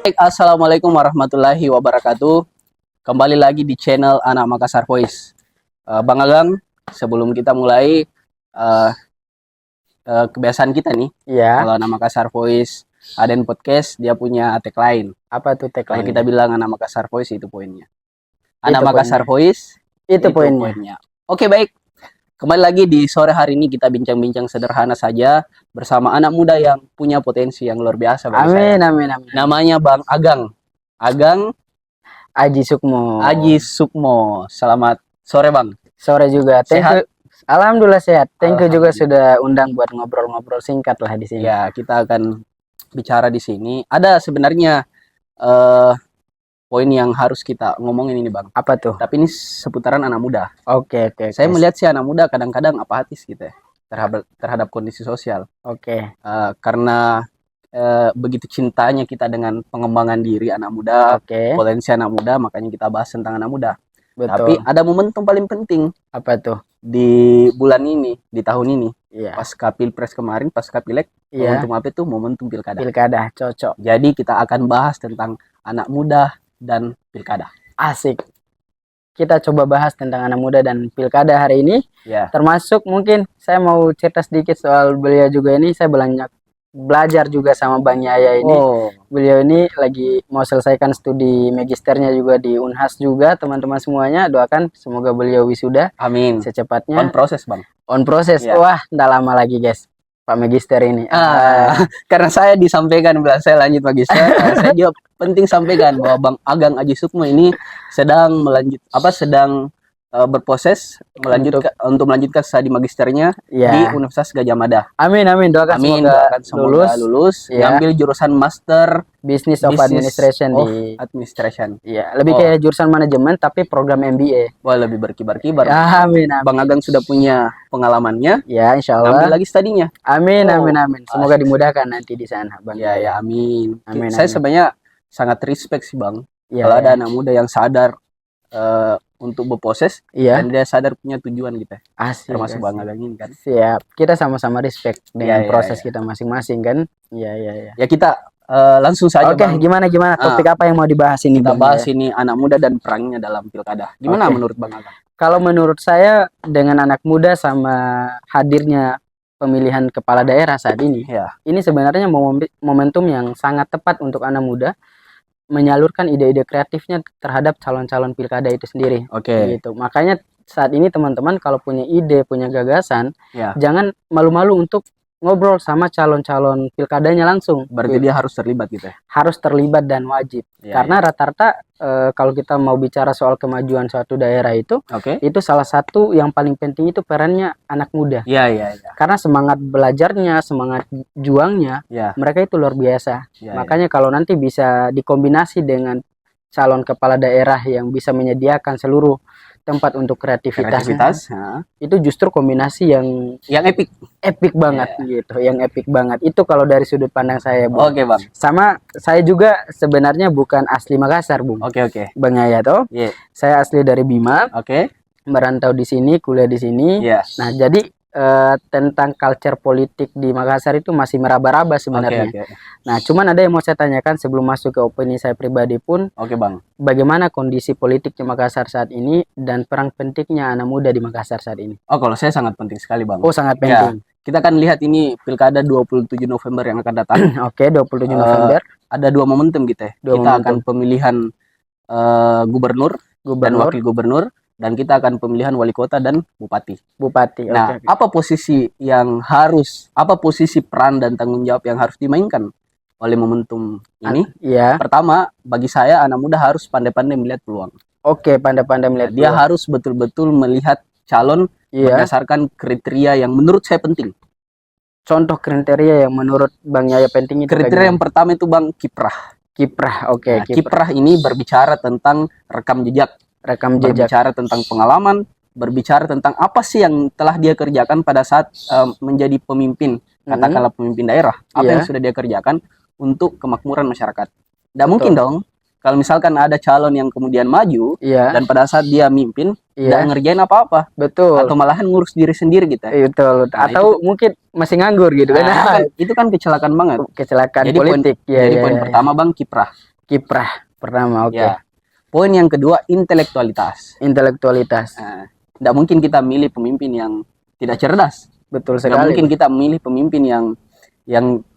Baik, assalamualaikum warahmatullahi wabarakatuh. Kembali lagi di channel Anak Makassar Voice. Bang Agang, sebelum kita mulai, kebiasaan kita nih, Iya. kalau Anak Makassar Voice ada podcast, dia punya tagline. Apa tuh Kalau tagline? kita bilang Anak Makassar Voice, itu poinnya. Anak Itu Makassar poinnya. Voice, Itu poinnya. Oke, baik. Kembali lagi di sore hari ini, kita bincang-bincang sederhana saja bersama anak muda yang punya potensi yang luar biasa bagi saya. Amin. Namanya Bang Agang. Agang Aji Sukmo. Aji Sukmo. Selamat sore, Bang. Sore juga. Sehat? Alhamdulillah sehat. Thank you juga Alhamdulillah. sudah undang buat ngobrol-ngobrol singkat lah di sini. Ya, kita akan bicara di sini. Ada sebenarnya poin yang harus kita ngomongin ini, Bang. Apa tuh? Tapi ini seputaran anak muda. Oke. Saya melihat sih anak muda kadang-kadang apatis gitu ya terhadap kondisi sosial. Oke. Karena begitu cintanya kita dengan pengembangan diri anak muda, Oke. potensi anak muda, makanya kita bahas tentang anak muda. Betul. Tapi ada momentum paling penting Apa tuh? di bulan ini, di tahun ini, Iya. pasca Pilpres kemarin, pasca Pileg, Iya. momentum apa itu? Momentum Pilkada. Pilkada cocok. Jadi kita akan bahas tentang anak muda dan Pilkada. Asik. Kita coba bahas tentang anak muda dan Pilkada hari ini. Ya. Termasuk mungkin saya mau cerita sedikit soal beliau juga ini. Saya banyak belajar juga sama Bang Yaya ini. Oh, Beliau ini lagi mau selesaikan studi magisternya juga di Unhas juga, teman-teman semuanya doakan semoga beliau wisuda amin. secepatnya. On proses, Bang. On proses. Ya. Wah, nggak lama lagi guys, Pak Magister ini. Karena saya disampaikan, saya lanjut magister, saya juga penting sampaikan bahwa Bang Agang Aji Sukmo ini sedang berproses untuk melanjutkan studi magisternya di Ya. Universitas Gadjah Mada. Amin doakan Amin, semoga doakan semoga lulus, Ya. ngambil jurusan Master Business of Administration di Administration. ya, lebih kayak jurusan manajemen tapi program MBA. Wah, lebih berkibar-kibar. Amin. Bang Agang sudah punya pengalamannya, Ya, insya Allah. ngambil lagi studinya. Amin. Semoga dimudahkan nanti di sana, Bang. Ya, amin. Amin. Saya sebenarnya sangat respect sih, Bang. Ya, Kalau ada anak muda yang sadar untuk berproses, Iya. dan dia sadar punya tujuan gitu, Asik. termasuk Bang Agang ini kan. Siap. Kita sama-sama respect dengan Ya, proses ya. kita masing-masing kan. Iya. Ya, kita langsung saja, Oke, Bang. gimana topik apa yang mau dibahas ini, Kita Bang? bahas ini anak muda dan perangnya dalam Pilkada. Gimana Oke. menurut Bang Agang? Kalau menurut saya dengan anak muda sama hadirnya pemilihan kepala daerah saat ini, Ya, ini sebenarnya momentum yang sangat tepat untuk anak muda menyalurkan ide-ide kreatifnya terhadap calon-calon pilkada itu sendiri. oke. Gitu. Makanya saat ini teman-teman kalau punya ide, punya gagasan, Ya, jangan malu-malu untuk ngobrol sama calon-calon pilkadanya langsung. berarti dia harus terlibat gitu ya. Harus terlibat dan wajib. Ya, Karena rata-rata kalau kita mau bicara soal kemajuan suatu daerah oke. itu salah satu yang paling penting itu perannya anak muda. Ya. Karena semangat belajarnya, semangat juangnya, Ya, mereka itu luar biasa. ya. Makanya kalau nanti bisa dikombinasi dengan calon kepala daerah yang bisa menyediakan seluruh tempat untuk kreativitasnya, Kreativitas, ya. itu justru kombinasi yang Yang epic. banget gitu, yang epic banget. Itu kalau dari sudut pandang saya, Bung. Oke, Bang. Sama saya juga sebenarnya bukan asli Makassar, Bung. Oke. Bang Yaya toh. Iya. Saya asli dari Bima, Oke. merantau di sini, kuliah di sini. Iya. Nah, jadi tentang culture politik di Makassar itu masih meraba-raba sebenarnya. Oke. Nah, cuman ada yang mau saya tanyakan sebelum masuk ke opini saya pribadi pun, Oke, Bang. bagaimana kondisi politik di Makassar saat ini dan perang pentingnya anak muda di Makassar saat ini? Oh, kalau saya sangat penting sekali, Bang. Oh, sangat penting. Kita akan lihat ini Pilkada 27 November yang akan datang. Oke, 27 November. Ada dua momentum gitu ya. Dua Kita momentum. akan pemilihan gubernur dan wakil gubernur, dan kita akan pemilihan wali kota dan bupati. Nah, Oke. apa posisi peran dan tanggung jawab yang harus dimainkan oleh momentum ini? Iya. Pertama, bagi saya anak muda harus pandai-pandai melihat peluang. Oke, pandai-pandai melihat Dia peluang. harus betul-betul melihat calon Iya. berdasarkan kriteria yang menurut saya penting. Contoh kriteria yang menurut Bang Yaya penting itu Kriteria yang pertama itu, Bang, kiprah. kiprah. Oke, Nah, kiprah ini berbicara tentang rekam jejak, rekam jejak. berbicara tentang pengalaman, berbicara tentang apa sih yang telah dia kerjakan pada saat menjadi pemimpin, katakanlah pemimpin daerah, apa yang sudah dia kerjakan untuk kemakmuran masyarakat. Tidak mungkin dong kalau misalkan ada calon yang kemudian maju dan pada saat dia mimpin tidak ngerjain apa-apa, atau malahan ngurus diri sendiri gitu. Betul. Nah, atau mungkin masih nganggur gitu kan. Itu kan kecelakaan banget. Kecelakaan jadi politik. Jadi poin pertama, Bang, kiprah. Kiprah pertama, oke. Ya. Poin yang kedua, intelektualitas. Intelektualitas. Tidak mungkin kita milih pemimpin yang tidak cerdas. Betul Tidak sekali. mungkin kita milih pemimpin yang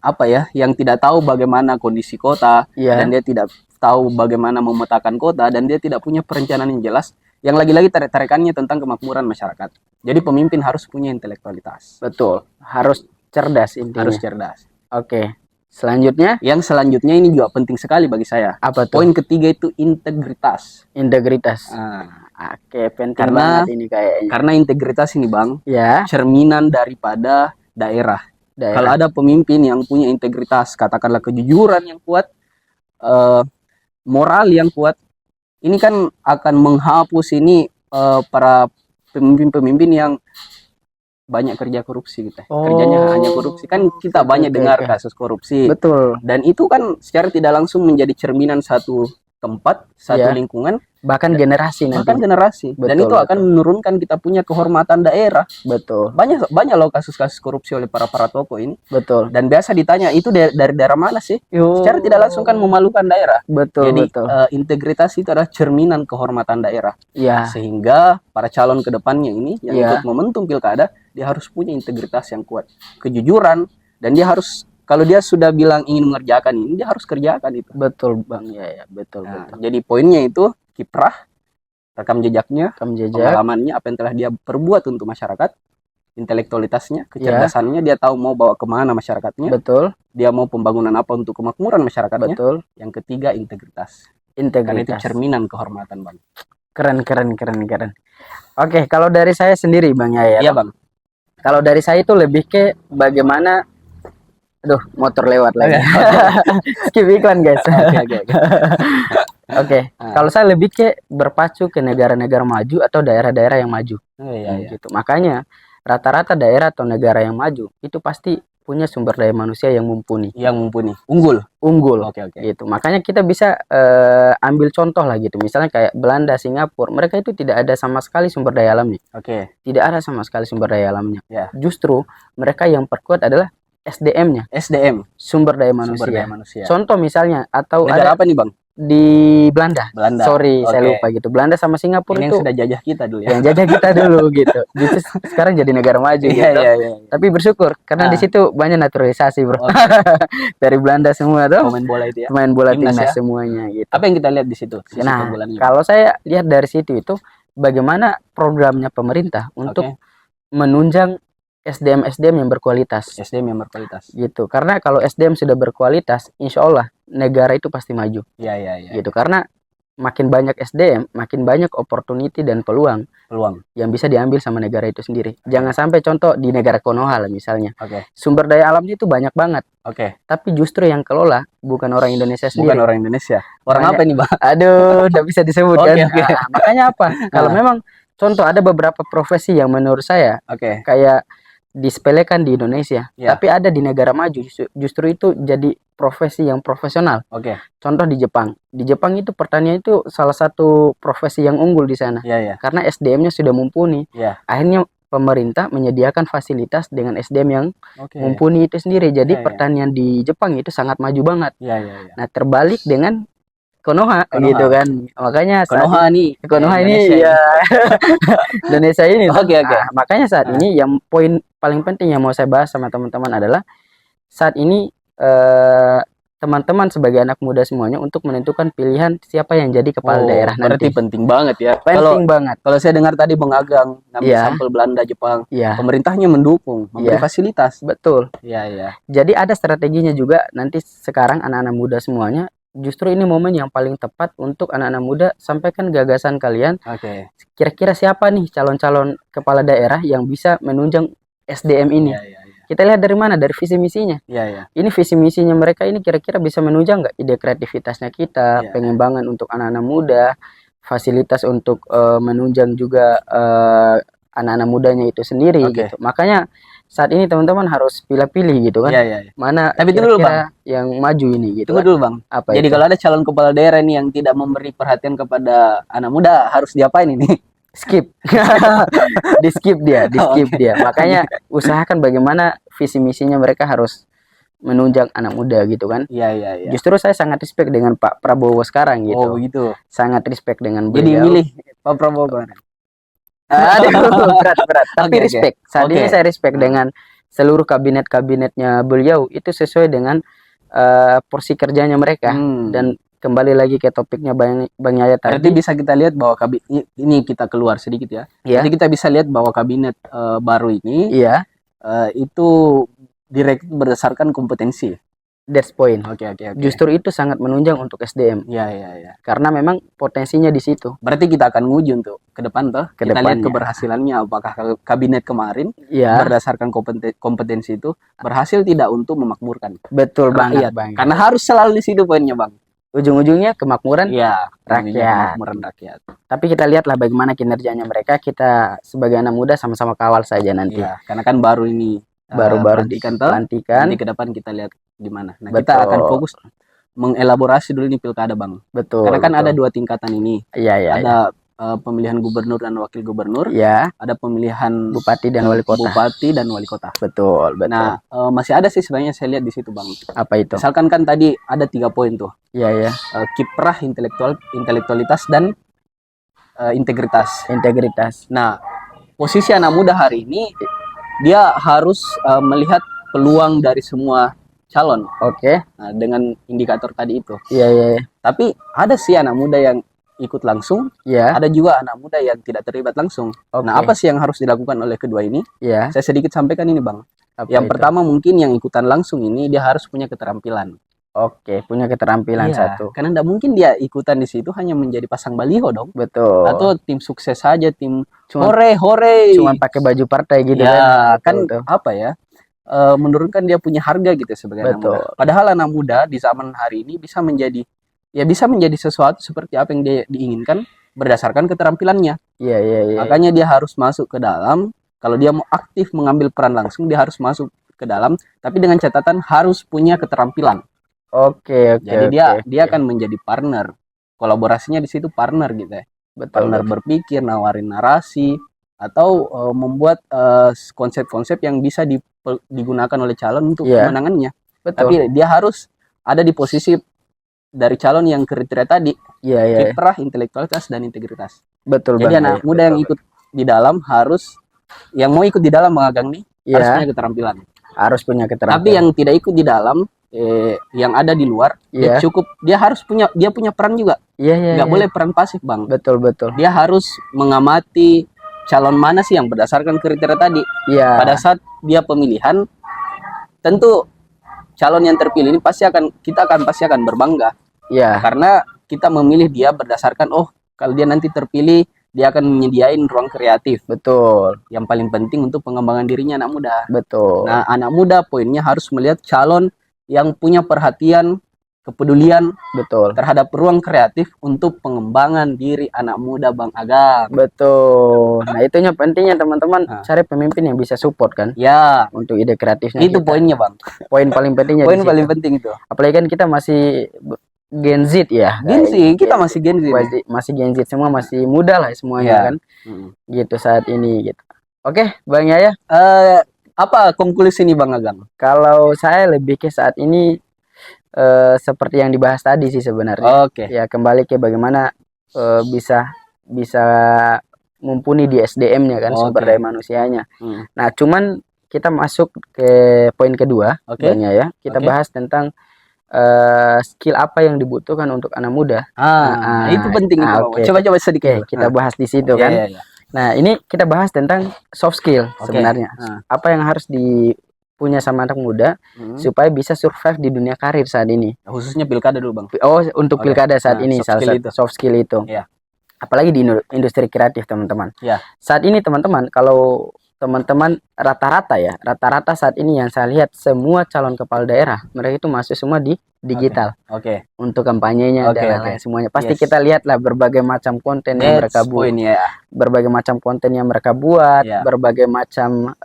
apa ya, yang tidak tahu bagaimana kondisi kota, Iya. dan dia tidak tahu bagaimana memetakan kota, dan dia tidak punya perencanaan yang jelas, yang lagi-lagi tarik-tarikannya tentang kemakmuran masyarakat. Jadi pemimpin harus punya intelektualitas. Betul. Harus cerdas intinya. Harus cerdas. Oke. Selanjutnya, Yang selanjutnya ini juga penting sekali bagi saya. apa tuh? Poin ketiga itu integritas. Integritas. Nah, Oke, penting Karena- banget ini kayaknya. karena integritas ini, Bang, Ya, cerminan daripada daerah. Kalau daerah. ada pemimpin yang punya integritas, katakanlah kejujuran yang kuat, moral yang kuat, ini kan akan menghapus ini para pemimpin-pemimpin yang banyak kerja korupsi gitu. Kerjanya hanya korupsi. Kan kita Oke, banyak oke, dengar oke. kasus korupsi. Betul. Dan itu kan secara tidak langsung menjadi cerminan satu tempat, satu Ya. lingkungan, Bahkan generasi bahkan nanti. generasi. Dan Betul, itu akan menurunkan kita punya kehormatan daerah. Betul. Banyak loh kasus-kasus korupsi oleh para tokoh ini. Betul. Dan biasa ditanya, itu dari daerah mana sih? Yo. Secara tidak langsung kan memalukan daerah. Betul, Jadi betul. integritas itu adalah cerminan kehormatan daerah. Ya, Sehingga para calon ke depannya ini yang Iya. ikut momentum pilkada, dia harus punya integritas yang kuat, kejujuran, dan dia harus, kalau dia sudah bilang ingin mengerjakan ini, dia harus kerjakan itu. betul Bang. Ya, betul, Nah, betul. jadi poinnya itu kiprah, rekam jejaknya, Rekam jejak. pengalamannya, apa yang telah dia perbuat untuk masyarakat, intelektualitasnya, kecerdasannya, dia tahu mau bawa kemana masyarakatnya, Betul, dia mau pembangunan apa untuk kemakmuran masyarakatnya. betul. Yang ketiga integritas, karena itu Integritas. cerminan kehormatan, Bang. Keren, keren, keren, keren. Oke, kalau dari saya sendiri Bang Yaya. Iya, Bang. Kalau dari saya itu lebih ke bagaimana, aduh, motor lewat lagi. Skip iklan guys. Oke, oke, oke. Oke, kalau saya lebih ke berpacu ke negara-negara maju atau daerah-daerah yang maju. Oh, iya, iya. Gitu. Makanya rata-rata daerah atau negara yang maju itu pasti punya sumber daya manusia yang mumpuni, Yang mumpuni, unggul. unggul. Oke, oke. Gitu. Makanya kita bisa ambil contoh lah gitu. Misalnya kayak Belanda, Singapura, mereka itu tidak ada sama sekali sumber daya alamnya. Oke. Tidak ada sama sekali sumber daya alamnya. Ya. Justru mereka yang perkuat adalah SDM-nya, SDM, sumber daya manusia. sumber daya manusia. Contoh misalnya atau Negara ada apa nih, Bang? di Belanda. Belanda. Sorry, saya Oke. lupa gitu. Belanda sama Singapura Ini yang itu sudah jajah kita dulu ya. yang jajah kita dulu gitu. Justru sekarang jadi negara maju Iya, gitu. iya, iya. Tapi bersyukur karena di situ banyak naturalisasi, Bro. Oke. Dari Belanda semua tuh. Pemain bola itu ya. Pemain bola Timnas timnas ya. semuanya gitu. Apa yang kita lihat di situ? Sisi Nah, keunggulannya. kalau saya lihat dari situ itu bagaimana programnya pemerintah untuk Oke. menunjang SDM yang berkualitas SDM yang berkualitas. gitu. Karena kalau SDM sudah berkualitas, insya Allah negara itu pasti maju Iya, iya, iya. gitu. Karena makin banyak SDM, makin banyak opportunity dan peluang Peluang. yang bisa diambil sama negara itu sendiri. Jangan sampai contoh di negara Konoha lah misalnya. Oke. Sumber daya alamnya itu banyak banget, Oke. tapi justru yang kelola bukan orang Indonesia Bukan sendiri. orang Indonesia. Orang Banyak. apa ini, Bang? Aduh, udah bisa disebut Oke, kan. oke. Nah, makanya apa? Kalau memang contoh ada beberapa profesi yang menurut saya Oke. kayak disepelekan di Indonesia, Ya. tapi ada di negara maju justru itu jadi profesi yang profesional. Oke. Contoh di Jepang. Di Jepang itu pertanian itu salah satu profesi yang unggul di sana Iya, iya. karena SDM-nya sudah mumpuni. Iya. Akhirnya pemerintah menyediakan fasilitas dengan SDM yang Oke. mumpuni itu sendiri. Jadi Ya, ya. pertanian di Jepang itu sangat maju banget. Iya, iya, iya. Nah, terbalik dengan Konoha, Konoha. gitu kan. Makanya saat Konoha nih. Konoha ini Indonesia ya Indonesia ini. Oke, oke. Nah, makanya saat ini yang poin paling penting yang mau saya bahas sama teman-teman adalah saat ini teman-teman sebagai anak muda semuanya untuk menentukan pilihan siapa yang jadi kepala Oh, daerah berarti nanti. penting banget ya. Penting banget. Kalau saya dengar tadi Bang Agang ngambil Iya. sampel Belanda, Jepang, Iya, pemerintahnya mendukung, memberi Iya. fasilitas. betul. Iya, iya. Jadi ada strateginya juga nanti sekarang anak-anak muda semuanya. Justru ini momen yang paling tepat untuk anak-anak muda sampaikan gagasan kalian. Oke. Kira-kira siapa nih calon-calon kepala daerah yang bisa menunjang SDM ini? Iya, iya, iya. Kita lihat dari mana? Dari visi misinya. Iya, iya. Ini visi misinya mereka ini kira-kira bisa menunjang nggak ide kreativitasnya kita, Iya. pengembangan untuk anak-anak muda, fasilitas untuk menunjang juga anak-anak mudanya itu sendiri Oke. gitu. Makanya saat ini teman-teman harus pilih-pilih gitu kan. Iya, iya, iya. Mana Tapi tunggu dulu, kira-kira yang maju ini gitu Tunggu kan. dulu, Bang. Apa Jadi itu? kalau ada calon kepala daerah nih yang tidak memberi perhatian kepada anak muda, harus diapain ini? Skip. Di skip dia. Makanya usahakan bagaimana visi misinya mereka harus menunjang anak muda gitu kan. Iya, iya, iya. Justru saya sangat respect dengan Pak Prabowo sekarang gitu. Oh, begitu. Sangat respect dengan Jadi beliau. milih Pak Prabowo kemarin. Aduh, berat. Tapi Oke, oke. respect. Saat ini Oke. saya respect dengan seluruh kabinet-kabinetnya beliau. Itu sesuai dengan porsi kerjanya mereka. Dan kembali lagi ke topiknya Bang Yaya Berarti tadi. bisa kita lihat bahwa ini kita keluar sedikit ya. Iya. Jadi kita bisa lihat bahwa kabinet baru ini Iya, itu direkrut berdasarkan kompetensi. that's point. Oke. Justru itu sangat menunjang untuk SDM. Iya. Karena memang potensinya di situ. Berarti kita akan nguji untuk ke depan toh. Ke Kita lihat depannya. keberhasilannya apakah kabinet kemarin Iya, berdasarkan kompetensi itu berhasil tidak untuk memakmurkan betul banget, rakyat. Bang. Karena harus selalu di situ poinnya, Bang. Ujung-ujungnya kemakmuran Iya, rakyat. kemakmuran rakyat. Tapi kita lihatlah bagaimana kinerjanya mereka. Kita sebagai anak muda sama-sama kawal saja nanti. Iya, karena kan baru ini Baru-baru pelantikan toh. dilantikan. Nanti ke depan kita lihat gimana. Nah, Betul. kita akan fokus mengelaborasi dulu nih pilkada, Bang. Betul. Karena kan betul. ada 2 tingkatan ini. Iya. Ada pemilihan gubernur dan wakil gubernur. Iya, Ada pemilihan bupati dan wali kota. Bupati dan wali kota. Betul. Nah, masih ada sih sebenarnya saya lihat di situ, Bang. Apa itu? Misalkan kan tadi ada 3 poin tuh. Iya. Kiprah, intelektualitas dan integritas. Integritas. Nah, posisi anak muda hari ini dia harus melihat peluang dari semua calon. Oke. Nah, dengan indikator tadi itu. Iya. Tapi ada sih anak muda yang ikut langsung, Iya. ada juga anak muda yang tidak terlibat langsung. Oke. Nah, apa sih yang harus dilakukan oleh kedua ini? Iya. Saya sedikit sampaikan ini, Bang. Apa Yang itu? pertama mungkin yang ikutan langsung ini dia harus punya keterampilan. Oke, punya keterampilan Iya, satu. karena tidak mungkin dia ikutan di situ hanya menjadi pasang baliho dong. Betul. Atau tim sukses saja, tim Cuman- hore. Cuman pakai baju partai gitu Ya, kan. kan apa ya? Menurunkan dia punya harga gitu sebagai anak Betul. muda. Padahal anak muda di zaman hari ini bisa menjadi sesuatu seperti apa yang dia diinginkan berdasarkan keterampilannya. Iya. Makanya dia harus masuk ke dalam. Kalau dia mau aktif mengambil peran langsung, dia harus masuk ke dalam, tapi dengan catatan harus punya keterampilan. Oke. Jadi dia akan menjadi partner. Kolaborasinya di situ partner gitu ya. betul. Partner berpikir, nawarin narasi, atau membuat konsep-konsep yang bisa digunakan oleh calon untuk Iya. kemenangannya. Betul. Tapi dia harus ada di posisi dari calon yang kriteria tadi, Iya. kiprah, intelektualitas dan integritas. Betul Jadi Bang. anak muda yang ikut di dalam yang mau ikut di dalam mengagang nih harus Iya, punya keterampilan. harus punya Tapi keterampilan. yang tidak ikut di dalam, yang ada di luar, Iya. dia harus punya peran juga. Iya. Nggak boleh peran pasif, Bang. Betul. Dia harus mengamati calon mana sih yang berdasarkan kriteria tadi. Iya. Pada saat dia pemilihan, tentu calon yang terpilih ini pasti akan berbangga Iya. karena kita memilih dia berdasarkan kalau dia nanti terpilih dia akan menyediain ruang kreatif Betul. yang paling penting untuk pengembangan dirinya anak muda. Betul. Nah, anak muda poinnya harus melihat calon yang punya perhatian, kepedulian Betul. terhadap ruang kreatif untuk pengembangan diri anak muda, Bang Agam. Betul. Nah, itunya pentingnya teman-teman Nah. cari pemimpin yang bisa support kan Ya, untuk ide kreatifnya. itu kita. poinnya, Bang. Poin paling pentingnya Poin di situ. paling penting itu. Apalagi kan kita masih Gen Z ya. Gen Z, kita masih Gen Z. Masih Gen Z semua, masih muda lah semuanya Iya. kan. Gitu saat ini gitu. Oke, Bang Yaya. Apa konklusi nih, Bang Agam? Kalau saya lebih ke saat ini seperti yang dibahas tadi sih sebenarnya. Oke. Ya kembali ke bagaimana bisa mumpuni di SDM-nya kan, Oke. sumber daya manusianya. Hmm. Nah, cuman kita masuk ke poin kedua, Oke. Bang Yaya. Kita Oke. bahas tentang skill apa yang dibutuhkan untuk anak muda. Itu penting itu. oke. Coba sedikit. Oke, kita bahas di situ kan. Iya. Nah, ini kita bahas tentang soft skill Oke. sebenarnya. Ah. Apa yang harus dipunya sama anak muda supaya bisa survive di dunia karir saat ini. Khususnya pilkada dulu, Bang. Oh, untuk Oke. pilkada saat Nah, ini soft salah skill satu itu. soft skill itu. Iya. Apalagi di industri kreatif, teman-teman. Iya. Saat ini teman-teman, kalau teman-teman rata-rata saat ini yang saya lihat semua calon kepala daerah mereka itu masuk semua di digital Oke. untuk kampanyenya Oke, dan oke. lain-lain semuanya. Pasti Yes. kita lihatlah berbagai macam konten yang mereka That's buat, point ya. berbagai macam konten yang mereka buat, Iya. berbagai macam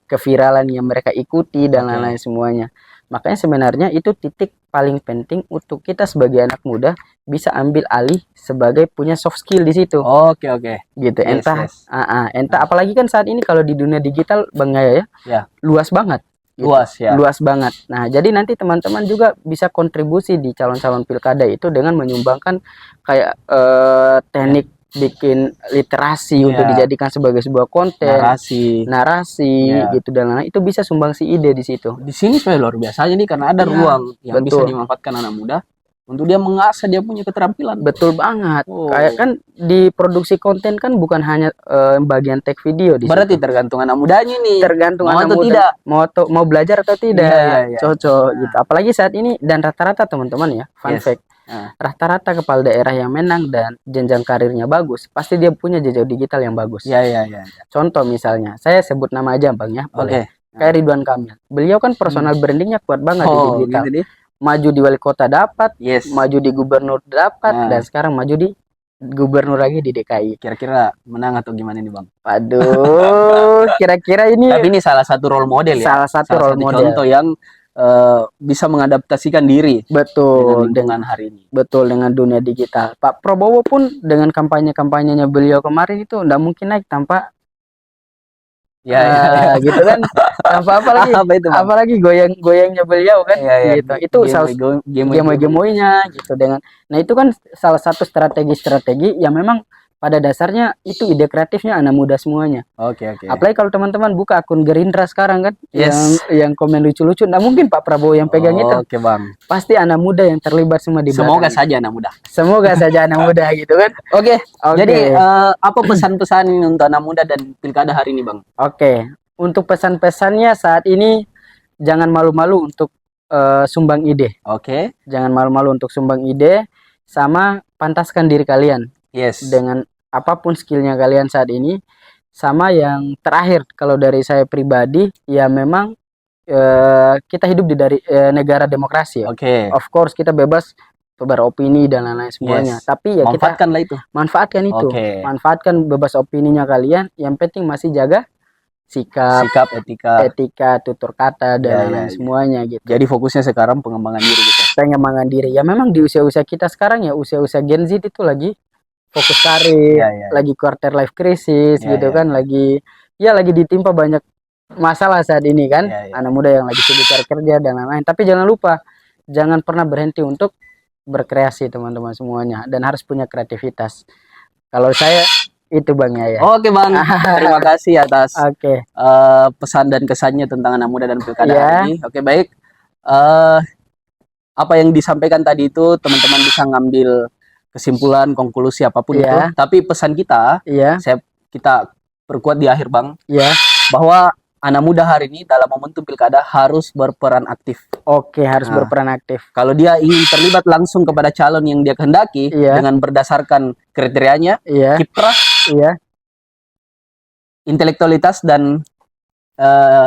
keviralan yang mereka ikuti dan Oke. lain-lain semuanya. Makanya sebenarnya itu titik paling penting untuk kita sebagai anak muda bisa ambil alih sebagai punya soft skill di situ. Oke. Gitu. Yes, yes. Entah apalagi kan saat ini kalau di dunia digital Bang Yaya ya, Ya. luas banget. Luas ya. Luas banget. Nah, jadi nanti teman-teman juga bisa kontribusi di calon-calon pilkada itu dengan menyumbangkan kayak teknik bikin literasi untuk dijadikan sebagai sebuah konten, narasi Ya. gitu, dan lain-lain. Itu bisa sumbangsi ide di situ. Di sini sebenarnya luar biasa nih karena ada ruang yang bisa dimanfaatkan anak muda untuk dia mengasah dia punya keterampilan. Betul banget. Kayak kan di produksi konten kan bukan hanya bagian tag video di Berarti situ. tergantung anak mudanya nih. Tergantung mau anak atau muda tidak. mau belajar atau tidak. Iya. Cocok gitu. Apalagi saat ini dan rata-rata teman-teman ya, fun fact. Rata-rata kepala daerah yang menang dan jenjang karirnya bagus, pasti dia punya jejak digital yang bagus. Iya. Contoh misalnya, saya sebut nama aja Bang ya, boleh. Kayak Ridwan Kamil. Beliau kan personal brandingnya kuat banget di digital. Gitu. Maju di wali kota dapat, maju di gubernur dapat, dan sekarang maju di gubernur lagi di DKI. Kira-kira menang atau gimana nih Bang? Waduh, kira-kira ini. Tapi ini salah satu role model ya. Salah satu role model. Contoh yang bisa mengadaptasikan diri. Betul. Dengan hari ini. Betul, dengan dunia digital. Pak Prabowo pun dengan kampanye-kampanyenya beliau kemarin itu nggak mungkin naik tanpa gitu kan, tanpa apalagi goyang-goyangnya beliau kan, gitu. Itu gemoy-gemoynya gitu dengan. Nah itu kan salah satu strategi yang memang pada dasarnya itu ide kreatifnya anak muda semuanya. Oke. Apalagi kalau teman-teman buka akun Gerindra sekarang kan, yang komen lucu-lucu, nah mungkin Pak Prabowo yang pegang itu. Oke Bang. Pasti anak muda yang terlibat semua di belakang. Semoga saja anak muda. Semoga saja anak muda gitu kan. Oke. Jadi apa pesan-pesan untuk anak muda dan pilkada hari ini Bang? Oke. Untuk pesan-pesannya saat ini jangan malu-malu untuk sumbang ide. Oke. Jangan malu-malu untuk sumbang ide, sama pantaskan diri kalian. Dengan apapun skillnya kalian saat ini. Sama yang terakhir, kalau dari saya pribadi, ya memang kita hidup di negara demokrasi ya. Of course kita bebas beropini dan lain-lain semuanya. Tapi ya manfaatkanlah itu. Manfaatkan itu. Manfaatkan bebas opininya kalian. Yang penting masih jaga sikap, etika, tutur kata dan lain-lain semuanya gitu. Jadi fokusnya sekarang pengembangan diri gitu. Pengembangan diri. Ya memang di usia-usia kita sekarang ya, usia-usia Gen Z itu lagi fokus karir, lagi quarter life crisis gitu kan, lagi ditimpa banyak masalah saat ini kan. Anak muda yang lagi sibuk cari kerja dan lain-lain. Tapi jangan lupa, jangan pernah berhenti untuk berkreasi teman-teman semuanya, dan harus punya kreativitas. Kalau saya itu Bang Yaya. Oke Bang, terima kasih atas pesan dan kesannya tentang anak muda dan pilkada hari ini. Oke baik, apa yang disampaikan tadi itu teman-teman bisa ngambil kesimpulan, konklusi apapun itu. Tapi pesan kita, kita perkuat di akhir Bang, bahwa anak muda hari ini dalam momentum pilkada harus berperan aktif. Oke, harus berperan aktif. Kalau dia ingin terlibat langsung kepada calon yang dia kehendaki dengan berdasarkan kriterianya, kiprah, intelektualitas dan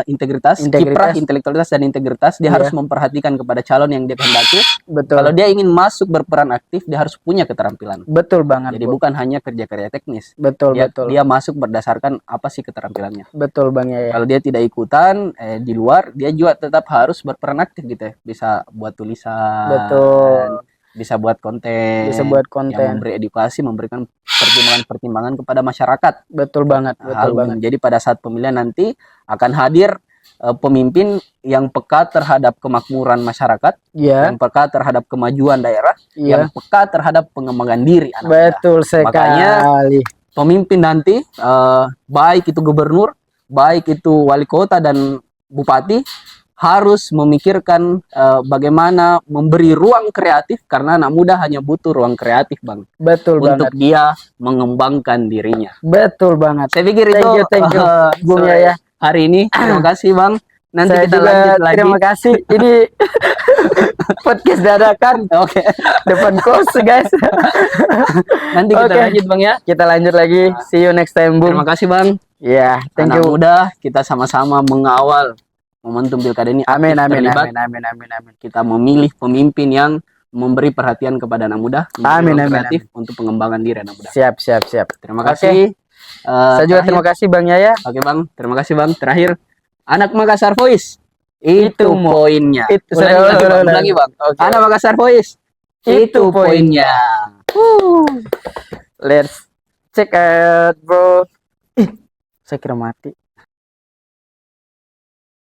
integritas, kiprah, intelektualitas dan integritas, dia harus memperhatikan kepada calon yang dia kehendaki. Betul. Kalau dia ingin masuk berperan aktif, dia harus punya keterampilan. Betul banget. Jadi bukan hanya kerja-kerja teknis. Betul. Dia masuk berdasarkan apa sih keterampilannya. Betul Bang Yaya. Kalau dia tidak ikutan di luar, dia juga tetap harus berperan aktif gitu ya. Bisa buat tulisan. Betul. Bisa buat konten. Yang memberi edukasi, memberikan pertimbangan-pertimbangan kepada masyarakat. Betul banget. Jadi pada saat pemilihan nanti akan hadir pemimpin yang peka terhadap kemakmuran masyarakat, yang peka terhadap kemajuan daerah, yang peka terhadap pengembangan diri anak muda. Betul sekali. Makanya pemimpin nanti baik itu gubernur, baik itu wali kota dan bupati, harus memikirkan bagaimana memberi ruang kreatif, karena anak muda hanya butuh ruang kreatif Bang. Betul untuk banget. Dia mengembangkan dirinya. Betul banget. Saya pikir thank you Bung Yaya hari ini. Terima kasih Bang. Nanti saya kita lanjut lagi. Terima kasih. Ini podcast dadakan. Depan kos guys. Nanti kita lanjut Bang ya. Kita lanjut lagi. See you next time Bung. Terima kasih Bang. Thank you. Anak muda, kita sama-sama mengawal momentum pilkada ini. Amin. Kita memilih pemimpin yang memberi perhatian kepada anak muda, kreatif untuk pengembangan diri anak muda. Siap. Terima kasih. Saya juga terima kasih Bang Yaya. Oke Bang, terima kasih Bang. Terakhir, Anak Makassar Voice, itu poinnya. Lagi Bang. Anak Makassar Voice, itu poinnya. Let's check out bro. Saya kira mati.